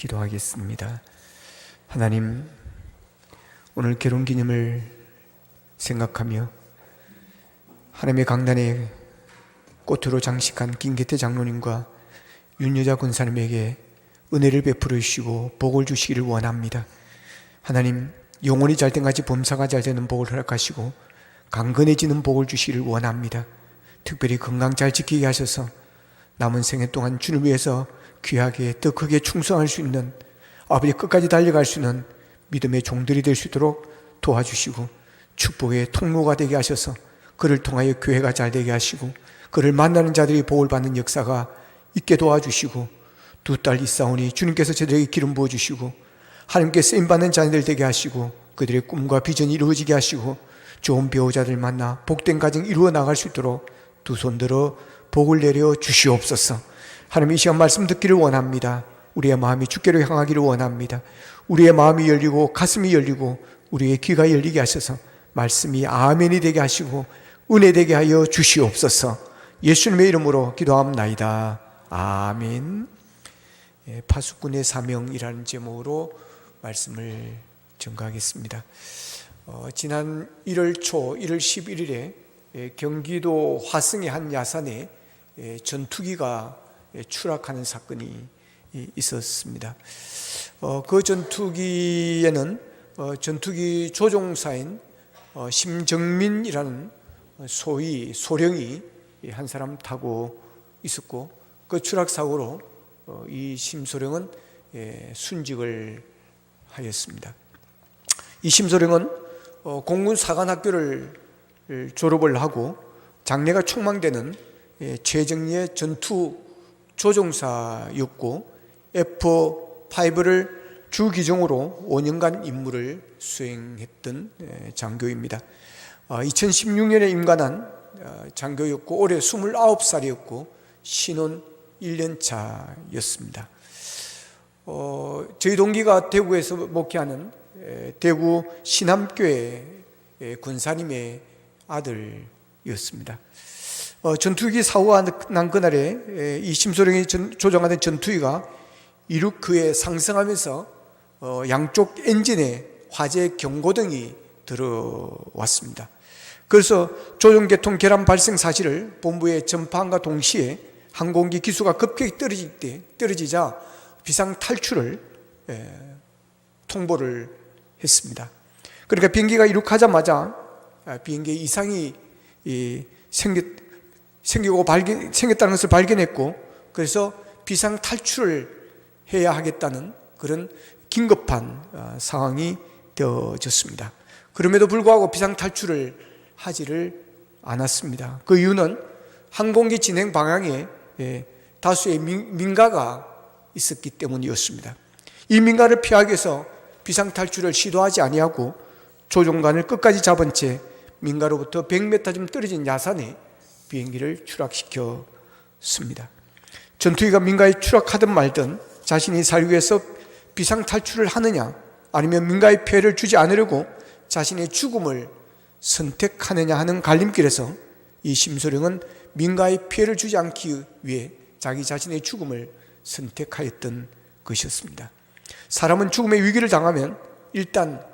기도하겠습니다. 하나님, 오늘 결혼기념을 생각하며 하나님의 강단에 꽃으로 장식한 김계태 장로님과 윤여자 권사님에게 은혜를 베풀어 주시고 복을 주시기를 원합니다. 하나님, 영혼이 잘 때까지 범사가 잘 되는 복을 허락하시고 강건해지는 복을 주시기를 원합니다. 특별히 건강 잘 지키게 하셔서 남은 생애 동안 주를 위해서 귀하게 더 크게 충성할 수 있는, 아버지 끝까지 달려갈 수 있는 믿음의 종들이 될 수 있도록 도와주시고 축복의 통로가 되게 하셔서 그를 통하여 교회가 잘 되게 하시고 그를 만나는 자들이 복을 받는 역사가 있게 도와주시고, 두 딸 있사오니 주님께서 저들에게 기름 부어주시고 하나님께 쓰임받는 자녀들 되게 하시고 그들의 꿈과 비전이 이루어지게 하시고 좋은 배우자들 만나 복된 가정 이루어 나갈 수 있도록 두 손 들어 복을 내려 주시옵소서. 하나님, 이 시간 말씀 듣기를 원합니다. 우리의 마음이 주께로 향하기를 원합니다. 우리의 마음이 열리고 가슴이 열리고 우리의 귀가 열리게 하셔서 말씀이 아멘이 되게 하시고 은혜 되게 하여 주시옵소서. 예수님의 이름으로 기도합나이다. 아멘. 파수꾼의 사명이라는 제목으로 말씀을 전가하겠습니다. 지난 1월 초 1월 11일에 경기도 화성의 한 야산에 전투기가 추락하는 사건이 있었습니다. 그 전투기에는 전투기 조종사인 심정민이라는 소위 소령이 한 사람 타고 있었고, 그 추락사고로 이 심소령은 순직을 하였습니다. 이 심소령은 공군 사관학교를 졸업을 하고 장래가 촉망되는 최정예 전투 조종사였고 F5를 주기종으로 5년간 임무를 수행했던 장교입니다. 2016년에 임관한 장교였고 올해 29살이었고 신혼 1년차였습니다. 저희 동기가 대구에서 목회하는 대구 신암교회 권사님의 아들이었습니다. 전투기 사고가 난 그날에 이 심소령이 조종하던 전투기가 이루크에 상승하면서 양쪽 엔진에 화재 경고등이 들어왔습니다. 그래서 조종계통 결함 발생 사실을 본부에 전파함과 동시에 항공기 기수가 급격히 떨어지자 비상 탈출을 통보를 했습니다. 그러니까 비행기가 이륙하자마자 비행기에 이상이 생겼다는 것을 발견했고, 그래서 비상 탈출을 해야 하겠다는 그런 긴급한 상황이 되어졌습니다. 그럼에도 불구하고 비상 탈출을 하지를 않았습니다. 그 이유는 항공기 진행 방향에 다수의 민가가 있었기 때문이었습니다. 이 민가를 피하기 위해서 비상 탈출을 시도하지 아니하고 조종관을 끝까지 잡은 채 민가로부터 100m쯤 떨어진 야산에 비행기를 추락시켰습니다. 전투기가 민가에 추락하든 말든 자신이 살기 위해서 비상 탈출을 하느냐 아니면 민가에 피해를 주지 않으려고 자신의 죽음을 선택하느냐 하는 갈림길에서 이 심소령은 민가에 피해를 주지 않기 위해 자기 자신의 죽음을 선택하였던 것이었습니다. 사람은 죽음의 위기를 당하면 일단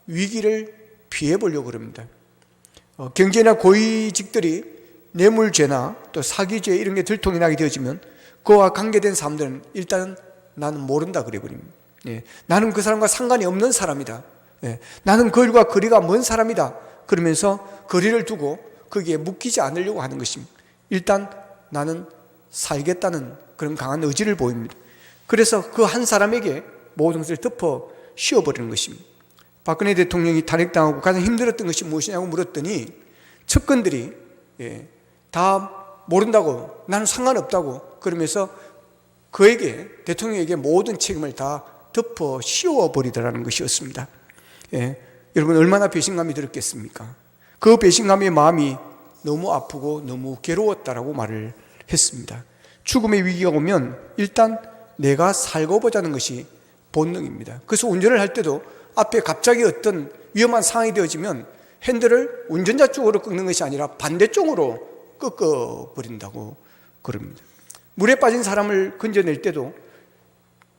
위기를 피해보려고 합니다. 경제나 고위직들이 뇌물죄나 또 사기죄 이런 게 들통이 나게 되어지면 그와 관계된 사람들은 일단은 나는 모른다 그래 버립니다. 나는 그 사람과 상관이 없는 사람이다. 나는 그 일과 거리가 먼 사람이다. 그러면서 거리를 두고 거기에 묶이지 않으려고 하는 것입니다. 일단 나는 살겠다는 그런 강한 의지를 보입니다. 그래서 그 한 사람에게 모든 것을 덮어 씌워버리는 것입니다. 박근혜 대통령이 탄핵당하고 가장 힘들었던 것이 무엇이냐고 물었더니 측근들이 다 모른다고, 나는 상관없다고 그러면서 그에게, 대통령에게 모든 책임을 다 덮어 씌워버리더라는 것이었습니다. 여러분, 얼마나 배신감이 들었겠습니까? 그 배신감의 마음이 너무 아프고 너무 괴로웠다라고 말을 했습니다. 죽음의 위기가 오면 일단 내가 살고 보자는 것이 본능입니다. 그래서 운전을 할 때도 앞에 갑자기 어떤 위험한 상황이 되어지면 핸들을 운전자 쪽으로 꺾는 것이 아니라 반대쪽으로 꺾어버린다고 그럽니다. 물에 빠진 사람을 건져낼 때도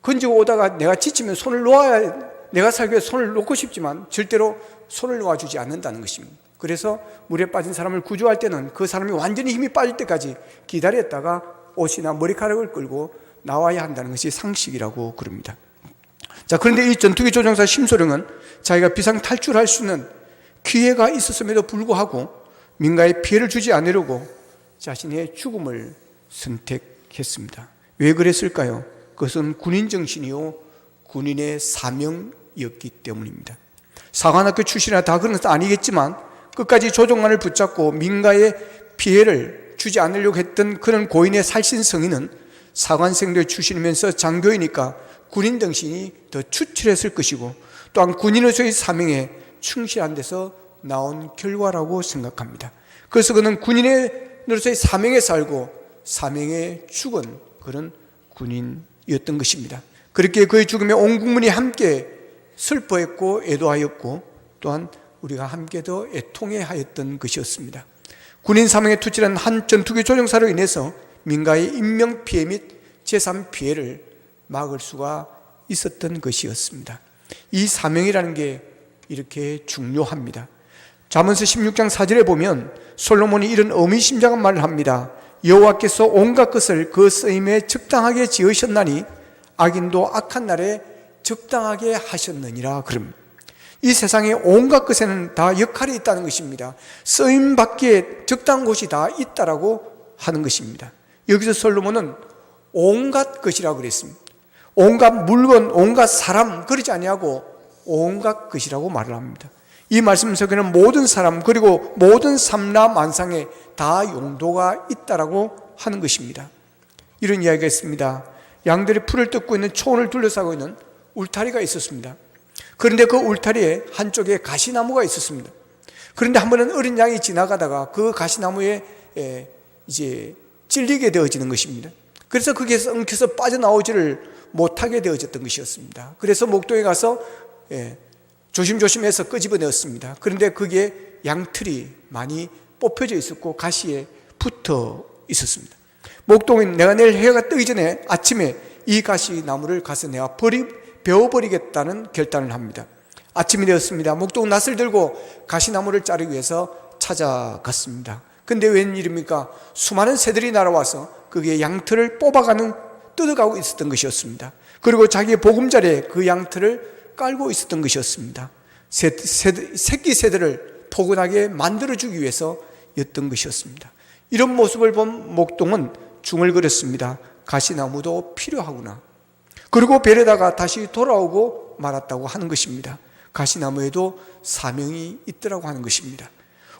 건지고 오다가 내가 지치면 손을 놓아야, 내가 살기 위해 손을 놓고 싶지만 절대로 손을 놓아주지 않는다는 것입니다. 그래서 물에 빠진 사람을 구조할 때는 그 사람이 완전히 힘이 빠질 때까지 기다렸다가 옷이나 머리카락을 끌고 나와야 한다는 것이 상식이라고 그럽니다. 자, 그런데 이 전투기 조종사 심소령은 자기가 비상 탈출할 수 있는 기회가 있었음에도 불구하고 민가에 피해를 주지 않으려고 자신의 죽음을 선택했습니다. 왜 그랬을까요? 그것은 군인 정신이요, 군인의 사명이었기 때문입니다. 사관학교 출신이라 다 그런 것은 아니겠지만 끝까지 조종관을 붙잡고 민가에 피해를 주지 않으려고 했던 그런 고인의 살신성의는 사관생도의 출신이면서 장교이니까 군인 정신이 더 추출했을 것이고, 또한 군인으로서의 사명에 충실한 데서 나온 결과라고 생각합니다. 그래서 그는 군인으로서의 사명에 살고 사명에 죽은 그런 군인이었던 것입니다. 그렇게 그의 죽음에 온 국민이 함께 슬퍼했고 애도하였고, 또한 우리가 함께 더 애통해하였던 것이었습니다. 군인 사명에 투철한 한 전투기 조종사로 인해서 민가의 인명피해 및 재산피해를 막을 수가 있었던 것이었습니다. 이 사명이라는 게 이렇게 중요합니다. 잠언서 16장 4절에 보면 솔로몬이 이런 의미심장한 말을 합니다. 여호와께서 온갖 것을 그 쓰임에 적당하게 지으셨나니 악인도 악한 날에 적당하게 하셨느니라. 그럼 이 세상에 온갖 것에는 다 역할이 있다는 것입니다. 쓰임받기에 적당한 곳이 다 있다라고 하는 것입니다. 여기서 솔로몬은 온갖 것이라고 그랬습니다. 온갖 물건, 온갖 사람, 그러지 아니하고 온갖 것이라고 말을 합니다. 이 말씀 속에는 모든 사람, 그리고 모든 삼라만상에 다 용도가 있다라고 하는 것입니다. 이런 이야기가 있습니다. 양들이 풀을 뜯고 있는 초원을 둘러싸고 있는 울타리가 있었습니다. 그런데 그 울타리에 한쪽에 가시나무가 있었습니다. 그런데 한 번은 어린 양이 지나가다가 그 가시나무에 이제 찔리게 되어지는 것입니다. 그래서 거기에서 엉켜서 빠져나오지를 못하게 되어졌던 것이었습니다. 그래서 목동에 가서 조심조심해서 끄집어내었습니다. 그런데 거기에 양털이 많이 뽑혀져 있었고 가시에 붙어 있었습니다. 목동은 내가 내일 해가 뜨기 전에 아침에 이 가시나무를 가서 내가 베어버리겠다는 결단을 합니다. 아침이 되었습니다. 목동은 낫을 들고 가시나무를 자르기 위해서 찾아갔습니다. 근데 웬일입니까? 수많은 새들이 날아와서 거기에 양털을 뜯어가고 있었던 것이었습니다. 그리고 자기의 보금자리에 그 양털을 깔고 있었던 것이었습니다. 새끼 새들을 포근하게 만들어주기 위해서였던 것이었습니다. 이런 모습을 본 목동은 중얼거렸습니다. 가시나무도 필요하구나. 그리고 베려다가 다시 돌아오고 말았다고 하는 것입니다. 가시나무에도 사명이 있더라고 하는 것입니다.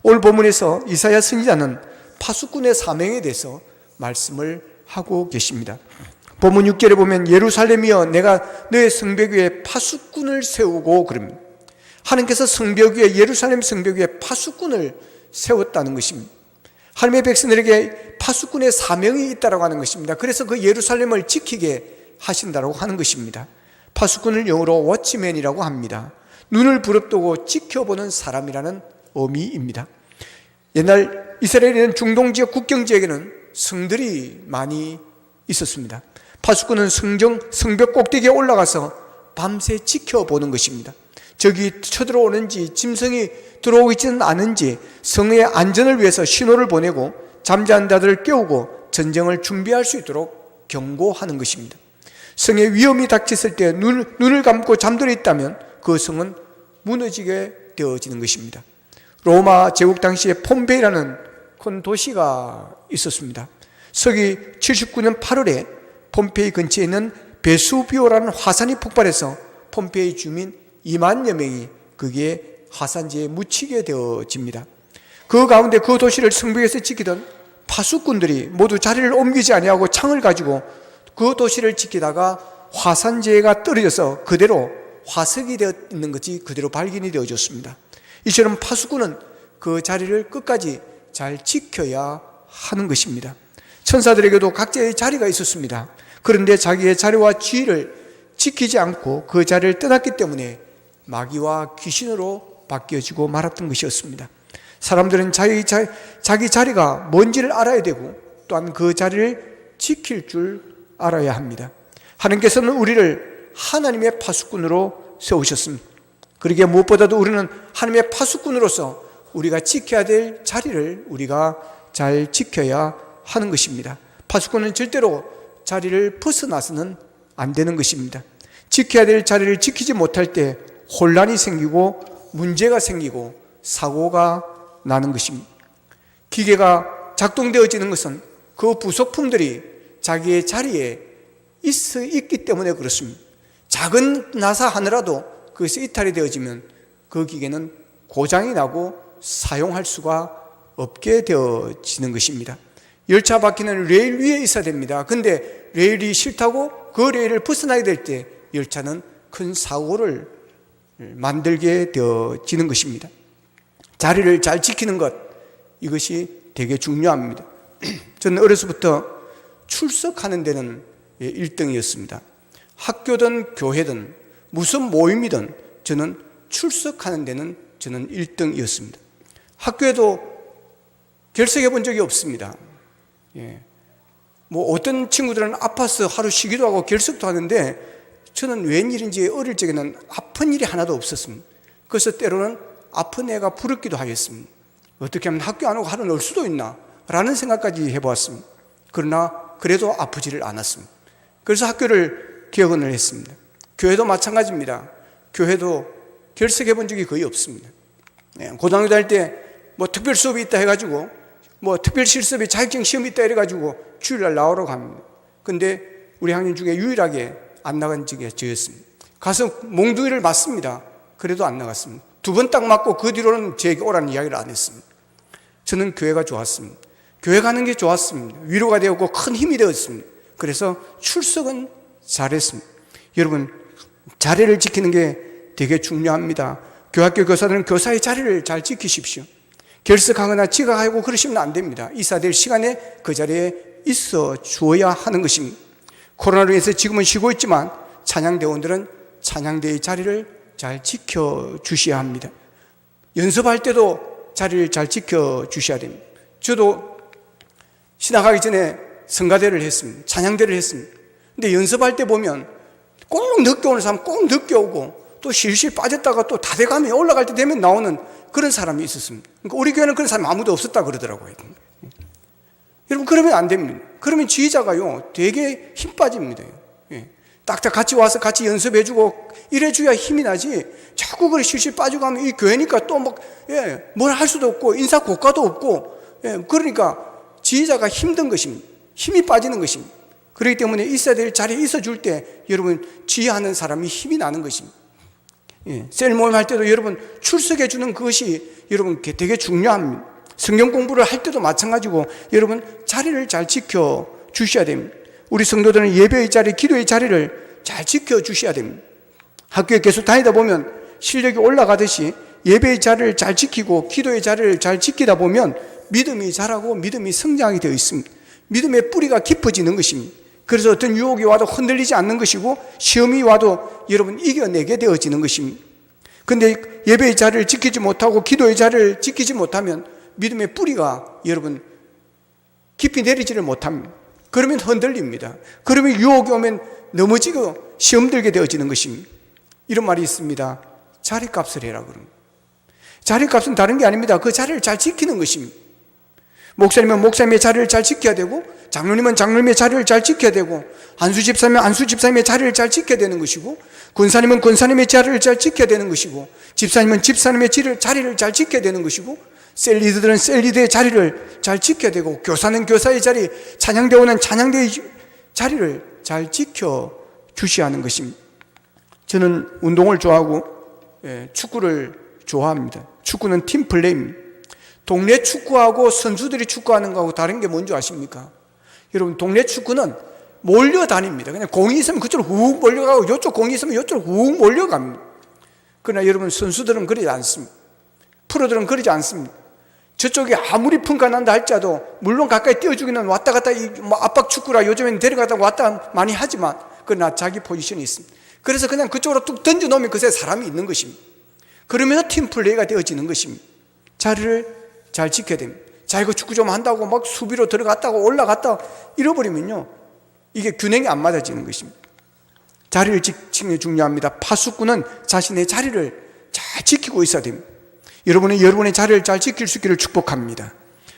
오늘 본문에서 이사야 선지자는 파수꾼의 사명에 대해서 말씀을 하고 계십니다. 본문 6절에 보면 예루살렘이여 내가 너의 성벽 위에 파수꾼을 세우고 그럽니다. 하나님께서 성벽 위에, 예루살렘 성벽 위에 파수꾼을 세웠다는 것입니다. 하나님의 백성들에게 파수꾼의 사명이 있다고 하는 것입니다. 그래서 그 예루살렘을 지키게 하신다고 하는 것입니다. 파수꾼을 영어로 워치맨이라고 합니다. 눈을 부릅뜨고 지켜보는 사람이라는 의미입니다. 옛날 이스라엘에는 중동 지역 국경 지역에는 성들이 많이 있었습니다. 파수꾼은 성벽 꼭대기에 올라가서 밤새 지켜보는 것입니다. 적이 쳐들어오는지 짐승이 들어오고 있지는 않은지 성의 안전을 위해서 신호를 보내고 잠자는 자들을 깨우고 전쟁을 준비할 수 있도록 경고하는 것입니다. 성에 위험이 닥쳤을 때 눈을 감고 잠들어 있다면 그 성은 무너지게 되어지는 것입니다. 로마 제국 당시에 폼페이라는 큰 도시가 있었습니다. 서기 79년 8월에 폼페이 근처에 있는 베수비오라는 화산이 폭발해서 폼페이 주민 2만여 명이 거기에 화산지에 묻히게 되어집니다. 그 가운데 그 도시를 성벽에서 지키던 파수꾼들이 모두 자리를 옮기지 아니하고 창을 가지고 그 도시를 지키다가 화산재가 떨어져서 그대로 화석이 되어 있는 것이 그대로 발견이 되어졌습니다. 이처럼 파수꾼은 그 자리를 끝까지 잘 지켜야 하는 것입니다. 천사들에게도 각자의 자리가 있었습니다. 그런데 자기의 자리와 지위를 지키지 않고 그 자리를 떠났기 때문에 마귀와 귀신으로 바뀌어지고 말았던 것이었습니다. 사람들은 자기 자리가 뭔지를 알아야 되고 또한 그 자리를 지킬 줄 알아야 합니다. 하나님께서는 우리를 하나님의 파수꾼으로 세우셨습니다. 그러기에 무엇보다도 우리는 하나님의 파수꾼으로서 우리가 지켜야 될 자리를 우리가 잘 지켜야 하는 것입니다. 파수꾼은 절대로 자리를 벗어나서는 안 되는 것입니다. 지켜야 될 자리를 지키지 못할 때 혼란이 생기고 문제가 생기고 사고가 나는 것입니다. 기계가 작동되어지는 것은 그 부속품들이 자기의 자리에 있기 때문에 그렇습니다. 작은 나사 하나라도 그것이 이탈이 되어지면 그 기계는 고장이 나고 사용할 수가 없게 되어지는 것입니다. 열차 바퀴는 레일 위에 있어야 됩니다. 근데 레일이 싫다고 그 레일을 벗어나게 될 때 열차는 큰 사고를 만들게 되어지는 것입니다. 자리를 잘 지키는 것, 이것이 되게 중요합니다. 저는 어려서부터 출석하는 데는 1등이었습니다. 학교든 교회든 무슨 모임이든 저는 출석하는 데는 저는 1등이었습니다. 학교에도 결석해 본 적이 없습니다. 뭐 어떤 친구들은 아파서 하루 쉬기도 하고 결석도 하는데 저는 웬일인지 어릴 적에는 아픈 일이 하나도 없었습니다. 그래서 때로는 아픈 애가 부럽기도 하였습니다. 어떻게 하면 학교 안 오고 하루 놀 수도 있나 라는 생각까지 해보았습니다. 그러나 그래도 아프지를 않았습니다. 그래서 학교를 개원을 했습니다. 교회도 마찬가지입니다. 교회도 결석해 본 적이 거의 없습니다. 고등학교 다닐 때 뭐 특별 수업이 있다 해가지고 뭐 특별 실습이 자격증 시험이 있다 해가지고 주일날 나오러 갑니다. 근데 우리 학년 중에 유일하게 안 나간 적이 저였습니다. 가서 몽둥이를 맞습니다. 그래도 안 나갔습니다. 2번 딱 맞고 그 뒤로는 제게 오라는 이야기를 안 했습니다. 저는 교회가 좋았습니다. 교회 가는 게 좋았습니다. 위로가 되었고 큰 힘이 되었습니다. 그래서 출석은 잘했습니다. 여러분, 자리를 지키는 게 되게 중요합니다. 교학교 교사들은 교사의 자리를 잘 지키십시오. 결석하거나 지각하고 그러시면 안 됩니다. 이사될 시간에 그 자리에 있어 주어야 하는 것입니다. 코로나로 인해서 지금은 쉬고 있지만 찬양대원들은 찬양대의 자리를 잘 지켜주셔야 합니다. 연습할 때도 자리를 잘 지켜주셔야 됩니다. 저도 신학하기 전에 성가대를 했습니다. 찬양대를 했습니다. 근데 연습할 때 보면 꼭 늦게 오는 사람 꼭 늦게 오고 또 실실 빠졌다가 또 다 돼가면 올라갈 때 되면 나오는 그런 사람이 있었습니다. 그러니까 우리 교회는 그런 사람이 아무도 없었다 그러더라고요. 여러분, 그러면 안 됩니다. 그러면 지휘자가요 되게 힘 빠집니다. 딱딱 같이 와서 같이 연습해주고 이래줘야 힘이 나지, 자꾸 그래 실실 빠지고 하면 이 교회니까 또 뭘 할 수도 없고 인사 고과도 없고, 그러니까 지휘자가 힘든 것입니다. 힘이 빠지는 것입니다. 그렇기 때문에 있어야 될 자리에 있어줄 때 여러분 지휘하는 사람이 힘이 나는 것입니다. 셀 모임 할 때도 여러분 출석해 주는 그것이 여러분 되게 중요합니다. 성경 공부를 할 때도 마찬가지고 여러분 자리를 잘 지켜 주셔야 됩니다. 우리 성도들은 예배의 자리, 기도의 자리를 잘 지켜 주셔야 됩니다. 학교에 계속 다니다 보면 실력이 올라가듯이 예배의 자리를 잘 지키고 기도의 자리를 잘 지키다 보면 믿음이 자라고 믿음이 성장이 되어 있습니다. 믿음의 뿌리가 깊어지는 것입니다. 그래서 어떤 유혹이 와도 흔들리지 않는 것이고 시험이 와도 여러분 이겨내게 되어지는 것입니다. 그런데 예배의 자리를 지키지 못하고 기도의 자리를 지키지 못하면 믿음의 뿌리가 여러분 깊이 내리지를 못합니다. 그러면 흔들립니다. 그러면 유혹이 오면 넘어지고 시험 들게 되어지는 것입니다. 이런 말이 있습니다. 자리값을 해라 그럽니다. 자리값은 다른 게 아닙니다. 그 자리를 잘 지키는 것입니다. 목사님은 목사님의 자리를 잘 지켜야 되고, 장로님은 장로님의 자리를 잘 지켜야 되고, 안수 집사님은 안수 집사님의 자리를 잘 지켜야 되는 것이고, 권사님은 권사님의 자리를 잘 지켜야 되는 것이고, 집사님은 집사님의 자리를 잘 지켜야 되는 것이고, 셀 리더들은 셀 리더의 자리를 잘 지켜야 되고, 교사는 교사의 자리, 찬양대원은 찬양대의 자리를 잘 지켜 주셔야 하는 것입니다. 저는 운동을 좋아하고 축구를 좋아합니다. 축구는 팀 플레이입니다. 동네 축구하고 선수들이 축구하는 거하고 다른 게 뭔지 아십니까? 여러분, 동네 축구는 몰려다닙니다. 그냥 공이 있으면 그쪽으로 훅 몰려가고, 이쪽 공이 있으면 이쪽으로 훅 몰려갑니다. 그러나 여러분, 선수들은 그러지 않습니다. 프로들은 그러지 않습니다. 저쪽에 아무리 풍가 난다 할지라도, 물론 가까이 띄워주기는 왔다 갔다, 압박 축구라 요즘엔 데려가다 왔다 많이 하지만, 그러나 자기 포지션이 있습니다. 그래서 그냥 그쪽으로 뚝 던져놓으면 그새 사람이 있는 것입니다. 그러면서 팀 플레이가 되어지는 것입니다. 자리를 잘 지켜야 됩니다. 자기가 축구 좀 한다고 막 수비로 들어갔다고 올라갔다가 잃어버리면요, 이게 균형이 안 맞아지는 것입니다. 자리를 지키는 게 중요합니다. 파수꾼은 자신의 자리를 잘 지키고 있어야 됩니다. 여러분은 여러분의 자리를 잘 지킬 수 있기를 축복합니다.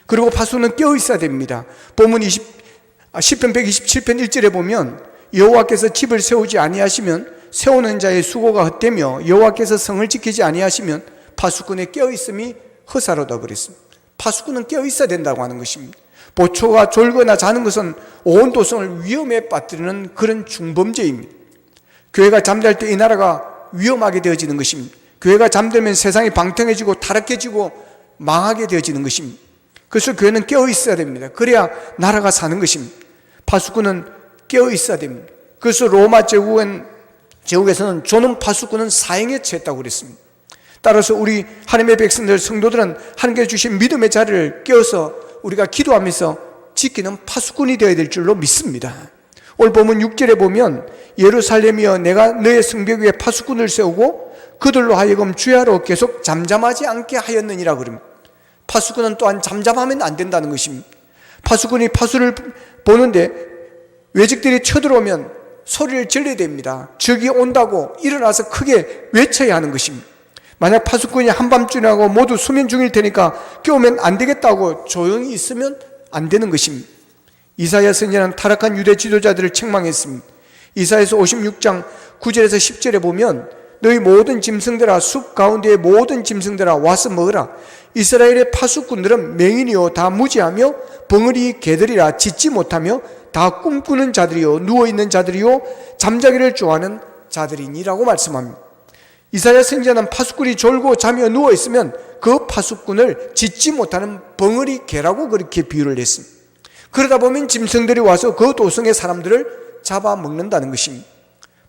그리고 파수꾼은 깨어 있어야 됩니다. 본문 10편 127편 1절에 보면 여호와께서 집을 세우지 아니하시면 세우는 자의 수고가 헛되며 여호와께서 성을 지키지 아니하시면 파수꾼의 깨어 있음이 허사로다 그랬습니다. 파수꾼은 깨어 있어야 된다고 하는 것입니다. 보초가 졸거나 자는 것은 온 도성을 위험에 빠뜨리는 그런 중범죄입니다. 교회가 잠잘 때 이 나라가 위험하게 되어지는 것입니다. 교회가 잠들면 세상이 방탕해지고 타락해지고 망하게 되어지는 것입니다. 그래서 교회는 깨어 있어야 됩니다. 그래야 나라가 사는 것입니다. 파수꾼은 깨어 있어야 됩니다. 그래서 로마 제국에서는 존엄 파수꾼은 사형에 처했다고 그랬습니다. 따라서 우리 하나님의 백성들 성도들은 하나님께서 주신 믿음의 자리를 깨어서 우리가 기도하면서 지키는 파수꾼이 되어야 될 줄로 믿습니다. 오늘 본문 6절에 보면 예루살렘이여 내가 너의 성벽 위에 파수꾼을 세우고 그들로 하여금 주야로 계속 잠잠하지 않게 하였느니라 그럽니다. 파수꾼은 또한 잠잠하면 안 된다는 것입니다. 파수꾼이 파수를 보는데 외적들이 쳐들어오면 소리를 질러야 됩니다. 적이 온다고 일어나서 크게 외쳐야 하는 것입니다. 만약 파수꾼이 한밤중이라고 모두 수면 중일 테니까 깨우면 안 되겠다고 조용히 있으면 안 되는 것입니다. 이사야 선지자는 타락한 유대 지도자들을 책망했습니다. 이사야서 56장 9절에서 10절에 보면 너희 모든 짐승들아 숲 가운데의 모든 짐승들아 와서 먹으라. 이스라엘의 파수꾼들은 맹인이요 다 무지하며 벙어리 개들이라 짖지 못하며 다 꿈꾸는 자들이요 누워있는 자들이요 잠자기를 좋아하는 자들이니라고 말씀합니다. 이사야 선지자는 파수꾼이 졸고 자며 누워있으면 그 파수꾼을 짖지 못하는 벙어리 개라고 그렇게 비유를 했습니다. 그러다 보면 짐승들이 와서 그 도성의 사람들을 잡아먹는다는 것입니다.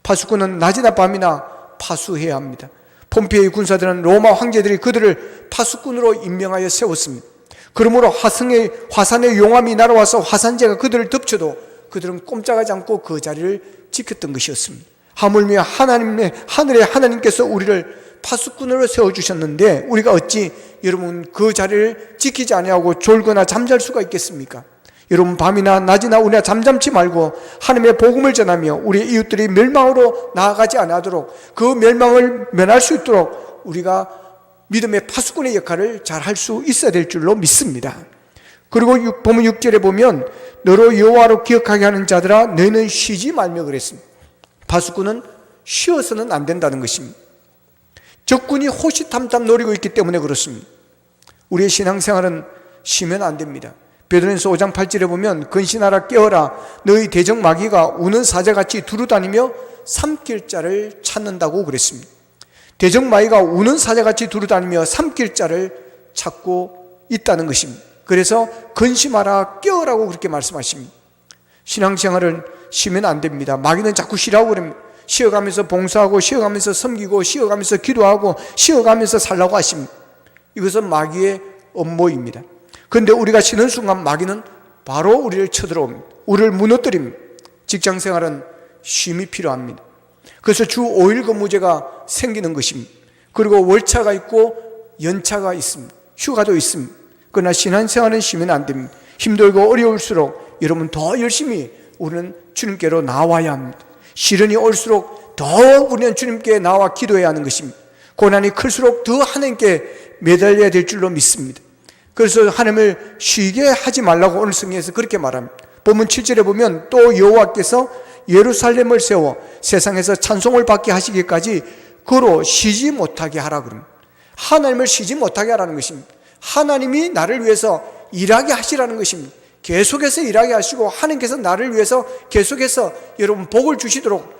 파수꾼은 낮이나 밤이나 파수해야 합니다. 폼페이 군사들은 로마 황제들이 그들을 파수꾼으로 임명하여 세웠습니다. 그러므로 화산의 용암이 날아와서 화산재가 그들을 덮쳐도 그들은 꼼짝하지 않고 그 자리를 지켰던 것이었습니다. 하물며 하늘의 하나님께서 우리를 파수꾼으로 세워주셨는데 우리가 어찌 여러분 그 자리를 지키지 아니하고 졸거나 잠잘 수가 있겠습니까? 여러분 밤이나 낮이나 우리가 잠잠치 말고 하나님의 복음을 전하며 우리 이웃들이 멸망으로 나아가지 않도록 그 멸망을 면할 수 있도록 우리가 믿음의 파수꾼의 역할을 잘 할 수 있어야 될 줄로 믿습니다. 그리고 본문 6절에 보면 너로 여호와로 기억하게 하는 자들아 너희는 쉬지 말며 그랬습니다. 파수꾼은 쉬어서는 안 된다는 것입니다. 적군이 호시탐탐 노리고 있기 때문에 그렇습니다. 우리의 신앙생활은 쉬면 안 됩니다. 베드로전서 5장 8절에 보면 근신하라 깨어라 너희 대적 마귀가 우는 사자같이 두루다니며 삼킬 자를 찾는다고 그랬습니다. 대적 마귀가 우는 사자같이 두루다니며 삼킬 자를 찾고 있다는 것입니다. 그래서 근심하라 깨어라고 그렇게 말씀하십니다. 신앙생활은 쉬면 안 됩니다. 마귀는 자꾸 쉬라고 그럽니다. 쉬어가면서 봉사하고 쉬어가면서 섬기고 쉬어가면서 기도하고 쉬어가면서 살라고 하십니다. 이것은 마귀의 업무입니다. 그런데 우리가 쉬는 순간 마귀는 바로 우리를 쳐들어옵니다. 우리를 무너뜨립니다. 직장생활은 쉼이 필요합니다. 그래서 주 5일 근무제가 생기는 것입니다. 그리고 월차가 있고 연차가 있습니다. 휴가도 있습니다. 그러나 신앙생활은 쉬면 안 됩니다. 힘들고 어려울수록 여러분 더 열심히 우리는 주님께로 나와야 합니다. 시련이 올수록 더 우리는 주님께 나와 기도해야 하는 것입니다. 고난이 클수록 더 하나님께 매달려야 될 줄로 믿습니다. 그래서 하나님을 쉬게 하지 말라고 오늘 성경에서 그렇게 말합니다. 본문 7절에 보면 또 여호와께서 예루살렘을 세워 세상에서 찬송을 받게 하시기까지 그로 쉬지 못하게 하라 그럽니다. 하나님을 쉬지 못하게 하라는 것입니다. 하나님이 나를 위해서 일하게 하시라는 것입니다. 계속해서 일하게 하시고 하나님께서 나를 위해서 계속해서 여러분 복을 주시도록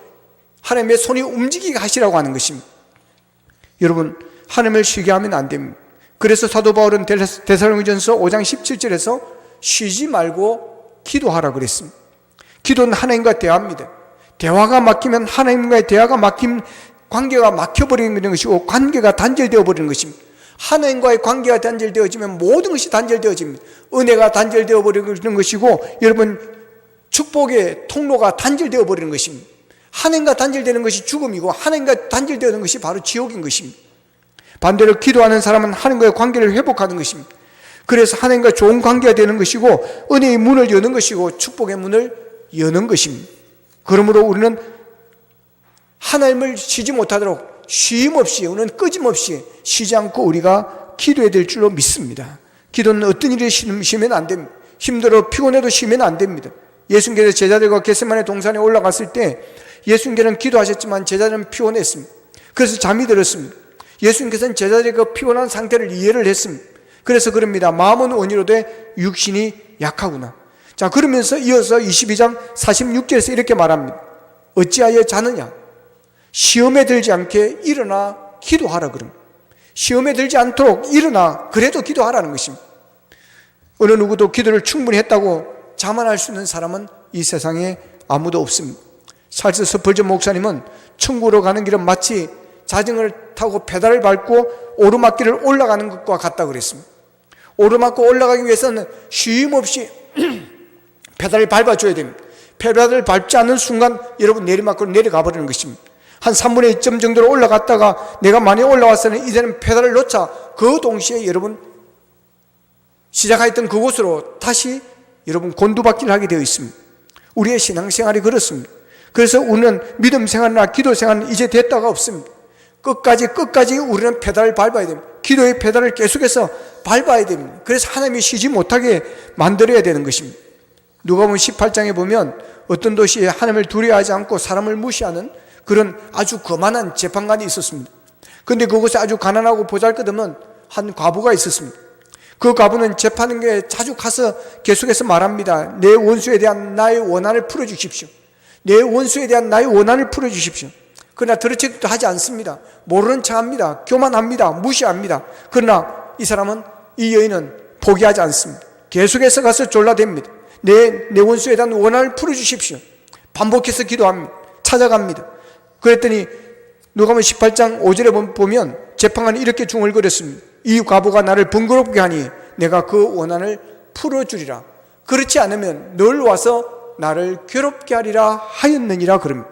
하나님의 손이 움직이게 하시라고 하는 것입니다. 여러분 하나님을 쉬게 하면 안 됩니다. 그래서 사도 바울은 데살로니가전서 5장 17절에서 쉬지 말고 기도하라 그랬습니다. 기도는 하나님과 대화입니다. 대화가 막히면 하나님과의 대화가 막힌 관계가 막혀버리는 것이고 관계가 단절되어 버리는 것입니다. 하나님과의 관계가 단절되어지면 모든 것이 단절되어집니다. 은혜가 단절되어 버리는 것이고 여러분 축복의 통로가 단절되어 버리는 것입니다. 하나님과 단절되는 것이 죽음이고 하나님과 단절되는 것이 바로 지옥인 것입니다. 반대로 기도하는 사람은 하나님과의 관계를 회복하는 것입니다. 그래서 하나님과 좋은 관계가 되는 것이고 은혜의 문을 여는 것이고 축복의 문을 여는 것입니다. 그러므로 우리는 하나님을 쉬지 못하도록 쉼 없이, 우리는 꺼짐없이 쉬지 않고 우리가 기도해야 될 줄로 믿습니다. 기도는 어떤 일이 쉬면 안 됩니다. 힘들어 피곤해도 쉬면 안 됩니다. 예수님께서 제자들과 겟세마네 동산에 올라갔을 때 예수님께서는 기도하셨지만 제자들은 피곤했습니다. 그래서 잠이 들었습니다. 예수님께서는 제자들의 그 피곤한 상태를 이해를 했습니다. 그래서 그럽니다. 마음은 원이로되 육신이 약하구나. 자, 그러면서 이어서 22장 46절에서 이렇게 말합니다. 어찌하여 자느냐? 시험에 들지 않게 일어나 기도하라 그럽니다. 시험에 들지 않도록 일어나 그래도 기도하라는 것입니다. 어느 누구도 기도를 충분히 했다고 자만할 수 있는 사람은 이 세상에 아무도 없습니다. 찰스 스펄전 목사님은 천국으로 가는 길은 마치 자전거를 타고 페달을 밟고 오르막길을 올라가는 것과 같다고 그랬습니다. 오르막길 올라가기 위해서는 쉼 없이 페달을 밟아줘야 됩니다. 페달을 밟지 않는 순간 여러분 내리막으로 내려가 버리는 것입니다. 한 3분의 2점 정도로 올라갔다가 내가 많이 올라왔으니 이제는 페달을 놓자 그 동시에 여러분 시작하였던 그곳으로 다시 여러분 곤두박질을 하게 되어 있습니다. 우리의 신앙생활이 그렇습니다. 그래서 우리는 믿음 생활이나 기도 생활은 이제 됐다가 없습니다. 끝까지 우리는 페달을 밟아야 됩니다. 기도의 페달을 계속해서 밟아야 됩니다. 그래서 하나님이 쉬지 못하게 만들어야 되는 것입니다. 누가복음 18장에 보면 어떤 도시에 하나님을 두려워하지 않고 사람을 무시하는 그런 아주 거만한 재판관이 있었습니다. 그런데 그곳에 아주 가난하고 보잘것없는 한 과부가 있었습니다. 그 과부는 재판에 자주 가서 계속해서 말합니다. 내 원수에 대한 나의 원한을 풀어주십시오. 내 원수에 대한 나의 원한을 풀어주십시오. 그러나 들어치기도 하지 않습니다. 모르는 척합니다. 교만합니다. 무시합니다. 그러나 이 사람은, 이 여인은 포기하지 않습니다. 계속해서 가서 졸라댑니다. 내 원수에 대한 원한을 풀어주십시오. 반복해서 기도합니다. 찾아갑니다. 그랬더니 누가복음 18장 5절에 보면 재판관이 이렇게 중얼거렸습니다. 이 과부가 나를 번거롭게 하니 내가 그 원한을 풀어주리라. 그렇지 않으면 늘 와서 나를 괴롭게 하리라 하였느니라 그럽니다.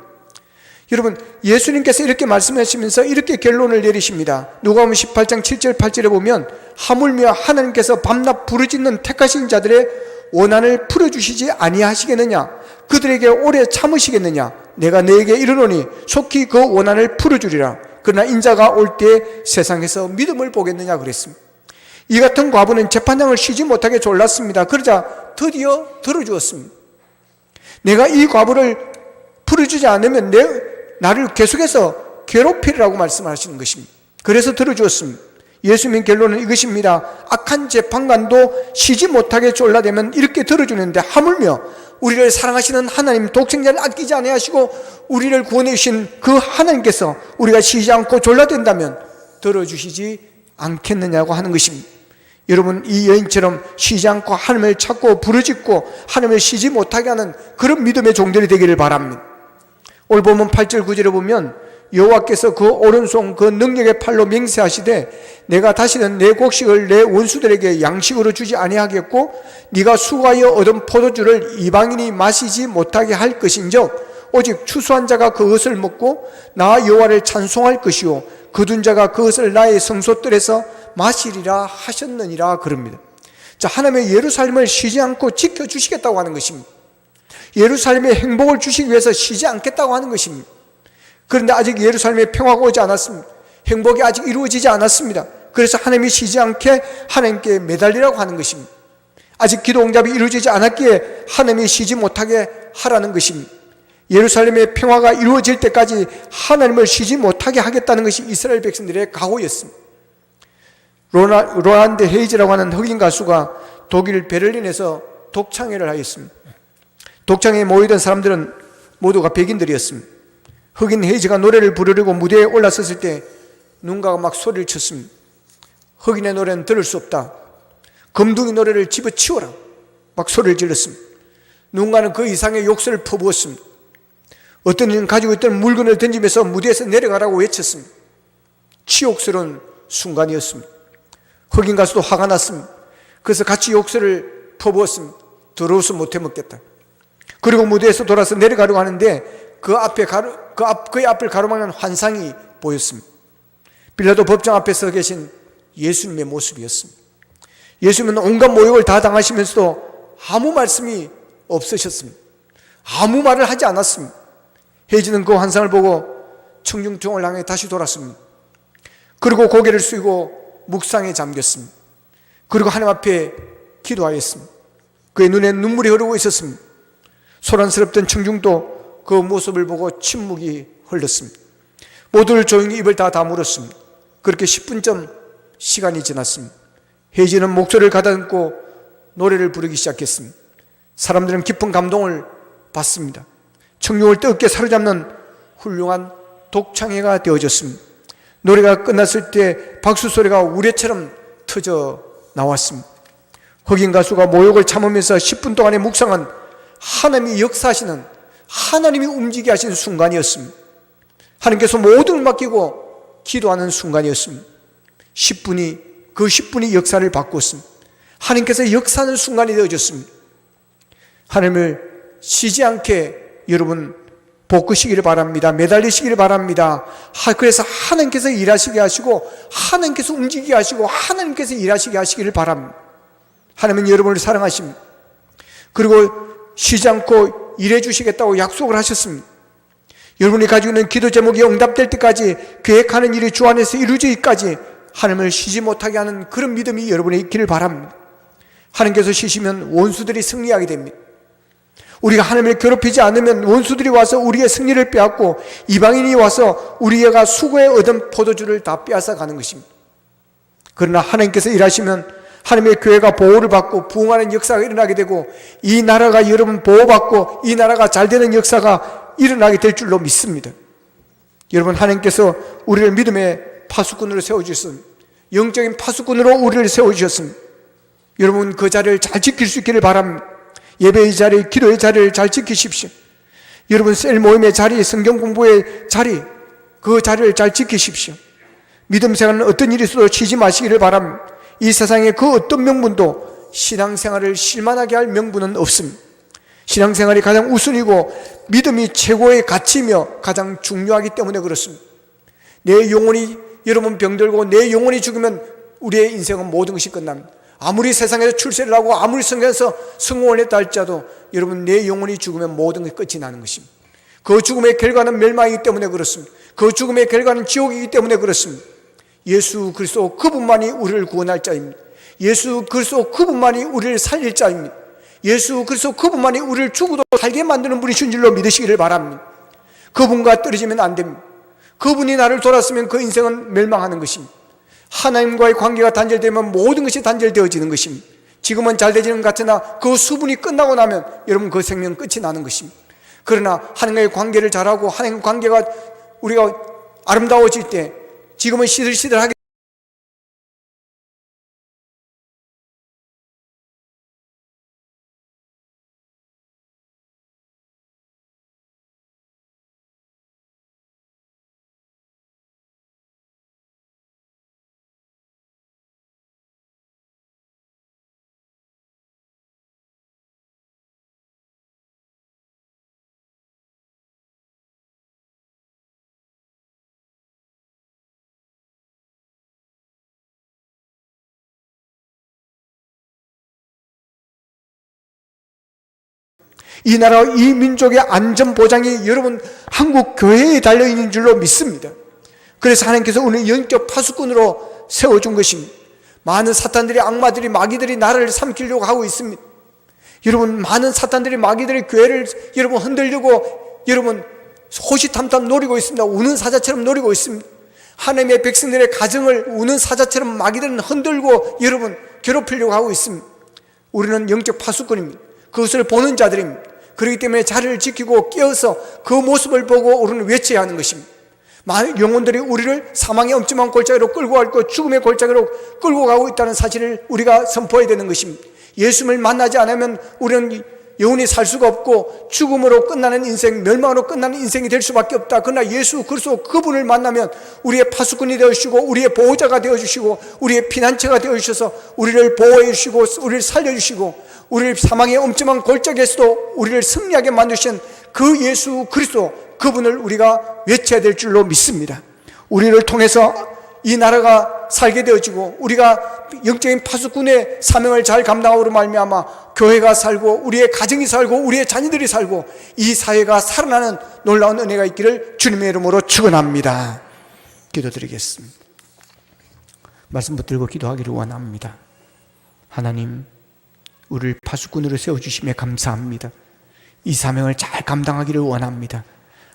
여러분, 예수님께서 이렇게 말씀하시면서 이렇게 결론을 내리십니다. 누가복음 18장 7절 8절에 보면 하물며 하나님께서 밤낮 부르짖는 택하신 자들의 원한을 풀어주시지 아니하시겠느냐? 그들에게 오래 참으시겠느냐? 내가 너에게 이르노니 속히 그 원한을 풀어주리라. 그러나 인자가 올 때 세상에서 믿음을 보겠느냐 그랬습니다. 이 같은 과부는 재판장을 쉬지 못하게 졸랐습니다. 그러자 드디어 들어주었습니다. 내가 이 과부를 풀어주지 않으면 나를 계속해서 괴롭히라고 말씀하시는 것입니다. 그래서 들어주었습니다. 예수님 결론은 이것입니다. 악한 재판관도 쉬지 못하게 졸라대면 이렇게 들어주는데 하물며 우리를 사랑하시는 하나님 독생자를 아끼지 아니하시고 우리를 구원해 주신 그 하나님께서 우리가 쉬지 않고 졸라댄다면 들어주시지 않겠느냐고 하는 것입니다. 여러분, 이 여인처럼 쉬지 않고 하나님을 찾고 부르짖고 하나님을 쉬지 못하게 하는 그런 믿음의 종들이 되기를 바랍니다. 오늘 보면 8절 9절에 보면 여호와께서 그 오른손 그 능력의 팔로 맹세하시되 내가 다시는 내 곡식을 내 원수들에게 양식으로 주지 아니하겠고 네가 수고하여 얻은 포도주를 이방인이 마시지 못하게 할 것인즉 오직 추수한 자가 그것을 먹고 나 여호와를 찬송할 것이요 거둔 자가 그것을 나의 성소들에서 마시리라 하셨느니라 그럽니다. 자, 하나님의 예루살렘을 쉬지 않고 지켜주시겠다고 하는 것입니다. 예루살렘의 행복을 주시기 위해서 쉬지 않겠다고 하는 것입니다. 그런데 아직 예루살렘에 평화가 오지 않았습니다. 행복이 아직 이루어지지 않았습니다. 그래서 하나님이 쉬지 않게 하나님께 매달리라고 하는 것입니다. 아직 기도 응답이 이루어지지 않았기에 하나님이 쉬지 못하게 하라는 것입니다. 예루살렘의 평화가 이루어질 때까지 하나님을 쉬지 못하게 하겠다는 것이 이스라엘 백성들의 각오였습니다. 로란드 헤이즈라고 하는 흑인 가수가 독일 베를린에서 독창회를 하였습니다. 독창회에 모이던 사람들은 모두가 백인들이었습니다. 흑인 헤이즈가 노래를 부르려고 무대에 올라섰을 때 누군가가 막 소리를 쳤습니다. 흑인의 노래는 들을 수 없다. 금둥이 노래를 집어치워라. 막 소리를 질렀습니다. 누군가는 그 이상의 욕설을 퍼부었습니다. 어떤 이는 가지고 있던 물건을 던지면서 무대에서 내려가라고 외쳤습니다. 치욕스러운 순간이었습니다. 흑인 가수도 화가 났습니다. 그래서 같이 욕설을 퍼부었습니다. 더러워서 못해 먹겠다. 그리고 무대에서 돌아서 내려가려고 하는데 그의 앞을 가로막는 환상이 보였습니다. 빌라도 법정 앞에 서 계신 예수님의 모습이었습니다. 예수님은 온갖 모욕을 다 당하시면서도 아무 말씀이 없으셨습니다. 아무 말을 하지 않았습니다. 헤이즈는 그 환상을 보고 청중통을 향해 다시 돌았습니다. 그리고 고개를 숙이고 묵상에 잠겼습니다. 그리고 하나님 앞에 기도하였습니다. 그의 눈에 눈물이 흐르고 있었습니다. 소란스럽던 청중도 그 모습을 보고 침묵이 흘렀습니다. 모두를 조용히 입을 다 다물었습니다. 그렇게 10분쯤 시간이 지났습니다. 혜진은 목소리를 가다듬고 노래를 부르기 시작했습니다. 사람들은 깊은 감동을 받습니다. 청중을 뜨겁게 사로잡는 훌륭한 독창회가 되어졌습니다. 노래가 끝났을 때 박수 소리가 우레처럼 터져 나왔습니다. 흑인 가수가 모욕을 참으면서 10분 동안의 묵상은 하나님이 역사하시는, 하나님이 움직이게 하시는 순간이었습니다. 하나님께서 모든 걸 맡기고 기도하는 순간이었습니다. 그 10분이 역사를 바꿨습니다. 하나님께서 역사하는 순간이 되어졌습니다. 하나님을 쉬지 않게 여러분 볶으시기를 바랍니다. 매달리시기를 바랍니다. 그래서 하나님께서 일하시게 하시고, 하나님께서 움직이게 하시고, 하나님께서 일하시게 하시기를 바랍니다. 하나님은 여러분을 사랑하십니다. 그리고 쉬지 않고 일해 주시겠다고 약속을 하셨습니다. 여러분이 가지고 있는 기도 제목이 응답될 때까지, 계획하는 일이 주 안에서 이루어지기까지 하나님을 쉬지 못하게 하는 그런 믿음이 여러분에 있기를 바랍니다. 하나님께서 쉬시면 원수들이 승리하게 됩니다. 우리가 하나님을 괴롭히지 않으면 원수들이 와서 우리의 승리를 빼앗고, 이방인이 와서 우리가 수고에 얻은 포도주를 다 빼앗아 가는 것입니다. 그러나 하나님께서 일하시면 하나님의 교회가 보호를 받고 부흥하는 역사가 일어나게 되고, 이 나라가 여러분 보호받고 이 나라가 잘 되는 역사가 일어나게 될 줄로 믿습니다. 여러분, 하나님께서 우리를 믿음의 파수꾼으로 세워주셨습니다. 영적인 파수꾼으로 우리를 세워주셨습니다. 여러분, 그 자리를 잘 지킬 수 있기를 바랍니다. 예배의 자리, 기도의 자리를 잘 지키십시오. 여러분, 셀 모임의 자리, 성경 공부의 자리, 그 자리를 잘 지키십시오. 믿음 생활은 어떤 일이 있어도 쉬지 마시기를 바랍니다. 이 세상에 그 어떤 명분도 신앙생활을 실만하게 할 명분은 없습니다. 신앙생활이 가장 우선이고 믿음이 최고의 가치이며 가장 중요하기 때문에 그렇습니다. 내 영혼이, 여러분 병들고 내 영혼이 죽으면 우리의 인생은 모든 것이 끝납니다. 아무리 세상에서 출세를 하고 아무리 성경에서 성공을 했다 할지라도 여러분, 내 영혼이 죽으면 모든 것이 끝이 나는 것입니다. 그 죽음의 결과는 멸망이기 때문에 그렇습니다. 그 죽음의 결과는 지옥이기 때문에 그렇습니다. 예수 그리스도 그분만이 우리를 구원할 자입니다. 예수 그리스도 그분만이 우리를 살릴 자입니다. 예수 그리스도 그분만이 우리를 죽어도 살게 만드는 분이신 줄로 믿으시기를 바랍니다. 그분과 떨어지면 안 됩니다. 그분이 나를 돌았으면 그 인생은 멸망하는 것입니다. 하나님과의 관계가 단절되면 모든 것이 단절되어지는 것입니다. 지금은 잘 되지는 것 같으나 그 수분이 끝나고 나면 여러분 그 생명 끝이 나는 것입니다. 그러나 하나님과의 관계를 잘하고 하나님 관계가 우리가 아름다워질 때, 지금은 시들시들하게 이 나라, 이 민족의 안전보장이 여러분 한국 교회에 달려있는 줄로 믿습니다. 그래서 하나님께서 오늘 영적 파수꾼으로 세워준 것입니다. 많은 사탄들이, 악마들이, 마귀들이 나라를 삼키려고 하고 있습니다. 여러분, 많은 사탄들이, 마귀들이 교회를 여러분 흔들려고 여러분 호시탐탐 노리고 있습니다. 우는 사자처럼 노리고 있습니다. 하나님의 백성들의 가정을 우는 사자처럼 마귀들은 흔들고 여러분 괴롭히려고 하고 있습니다. 우리는 영적 파수꾼입니다. 그것을 보는 자들입니다. 그렇기 때문에 자리를 지키고 깨어서 그 모습을 보고 우리는 외쳐야 하는 것입니다. 많은 영혼들이 우리를 사망의 엄침한 골짜기로 끌고 가고 죽음의 골짜기로 끌고 가고 있다는 사실을 우리가 선포해야 되는 것입니다. 예수님을 만나지 않으면 우리는 영원히 살 수가 없고 죽음으로 끝나는 인생, 멸망으로 끝나는 인생이 될 수밖에 없다. 그러나 예수 그리스도 그분을 만나면 우리의 파수꾼이 되어주시고 우리의 보호자가 되어주시고 우리의 피난처가 되어주셔서 우리를 보호해 주시고 우리를 살려주시고 우리를 사망의 엄침한 골짜기에서도 우리를 승리하게 만드신 그 예수 그리스도, 그분을 우리가 외쳐야 될 줄로 믿습니다. 우리를 통해서 이 나라가 살게 되어지고 우리가 영적인 파수꾼의 사명을 잘 감당함으로 말미암아 교회가 살고 우리의 가정이 살고 우리의 자녀들이 살고 이 사회가 살아나는 놀라운 은혜가 있기를 주님의 이름으로 축원합니다. 기도드리겠습니다. 말씀 붙들고 기도하기를 원합니다. 하나님, 우리를 파수꾼으로 세워주심에 감사합니다. 이 사명을 잘 감당하기를 원합니다.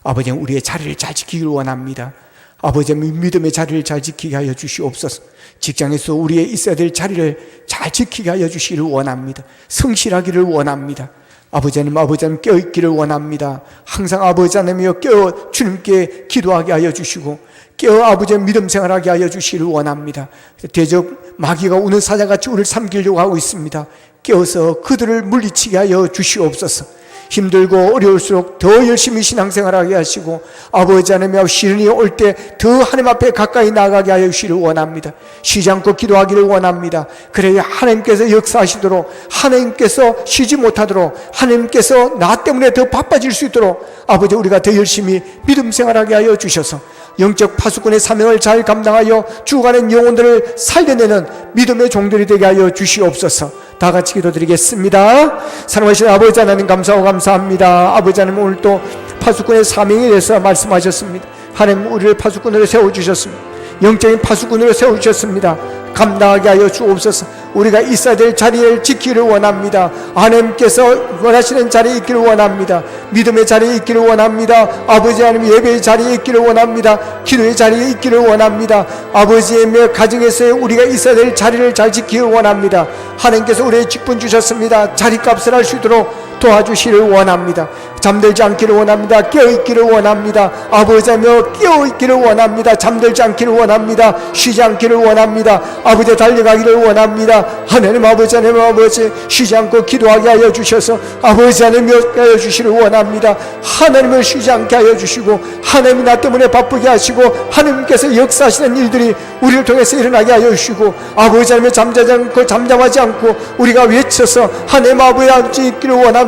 아버지, 우리의 자리를 잘 지키기를 원합니다. 아버지, 믿음의 자리를 잘 지키게 하여 주시옵소서. 직장에서 우리의 있어야 될 자리를 잘 지키게 하여 주시기를 원합니다. 성실하기를 원합니다. 아버지 하나님 깨어있기를 원합니다. 항상 아버지 하나님이여 깨어 주님께 기도하게 하여 주시고 깨어 아버지의 믿음 생활하게 하여 주시기를 원합니다. 대적 마귀가 우는 사자같이 우리를 삼키려고 하고 있습니다. 깨어서 그들을 물리치게 하여 주시옵소서. 힘들고 어려울수록 더 열심히 신앙생활하게 하시고 아버지 하나님 시련이 올 때 더 하나님 앞에 가까이 나가게 하여 주시기를 원합니다. 쉬지 않고 기도하기를 원합니다. 그래야 하나님께서 역사하시도록, 하나님께서 쉬지 못하도록, 하나님께서 나 때문에 더 바빠질 수 있도록 아버지 우리가 더 열심히 믿음 생활하게 하여 주셔서 영적 파수꾼의 사명을 잘 감당하여 죽어가는 영혼들을 살려내는 믿음의 종들이 되게 하여 주시옵소서. 다 같이 기도드리겠습니다. 사랑하신 아버지 하나님 감사하고 감사합니다. 아버지 하나님 오늘 또 파수꾼의 사명에 대해서 말씀하셨습니다. 하나님 우리를 파수꾼으로 세워주셨습니다. 영적인 파수꾼으로 세워주셨습니다. 감당하게 하여 주옵소서. 우리가 있어야 될 자리를 지키기를 원합니다. 하나님께서 원하시는 자리에 있기를 원합니다. 믿음의 자리에 있기를 원합니다. 아버지 하나님 예배의 자리에 있기를 원합니다. 기도의 자리에 있기를 원합니다. 아버지의 가정에서의 우리가 있어야 될 자리를 잘 지키기를 원합니다. 하나님께서 우리의 직분 주셨습니다. 자리값을 할 수 있도록 도와주시기를 원합니다. 잠들지 않기를 원합니다. 깨어있기를 원합니다. 아버지며 깨어있기를 원합니다. 잠들지 않기를 원합니다. 쉬지 않기를 원합니다. 아버지 달려가기를 원합니다. 하나님 아버지 하나님 아버지 쉬지 않고 기도하게 하여 주셔서 아버지 하나님여 깨어 주시기를 원합니다. 하나님을 쉬지 않게 하여 주시고 하나님이 나 때문에 바쁘게 하시고 하나님께서 역사하시는 일들이 우리를 통해서 일어나게 하여 주시고 아버지 하나님 잠잠하지 않고 우리가 외쳐서 하나님 아버지 있기를 원합니다.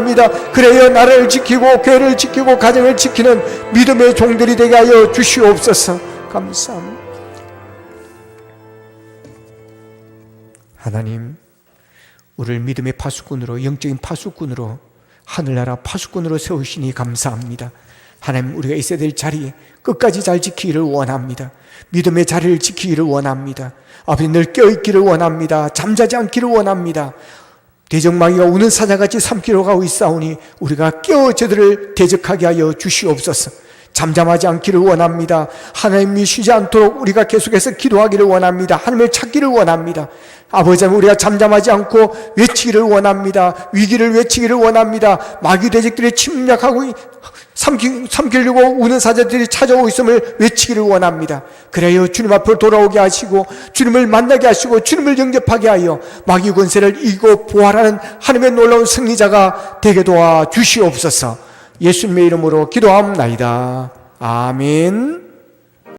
그래야 나라를 지키고 교회를 지키고 가정을 지키는 믿음의 종들이 되게 하여 주시옵소서. 감사합니다. 하나님, 우리를 믿음의 파수꾼으로, 영적인 파수꾼으로, 하늘나라 파수꾼으로 세우시니 감사합니다. 하나님, 우리가 있어야 될 자리 끝까지 잘 지키기를 원합니다. 믿음의 자리를 지키기를 원합니다. 아버지 늘 깨어있기를 원합니다. 잠자지 않기를 원합니다. 대적마귀가 우는 사자같이 삼키러 가고 있사오니 우리가 깨어 저들을 대적하게 하여 주시옵소서. 잠잠하지 않기를 원합니다. 하나님이 쉬지 않도록 우리가 계속해서 기도하기를 원합니다. 하나님을 찾기를 원합니다. 아버지 하나님, 우리가 잠잠하지 않고 외치기를 원합니다. 위기를 외치기를 원합니다. 마귀 대적들이 침략하고 삼키려고 우는 사자들이 찾아오고 있음을 외치기를 원합니다. 그래요 주님 앞으로 돌아오게 하시고 주님을 만나게 하시고 주님을 영접하게 하여 마귀 권세를 이기고 부활하는 하나님의 놀라운 승리자가 되게 도와 주시옵소서. 예수님의 이름으로 기도합니다. 아멘.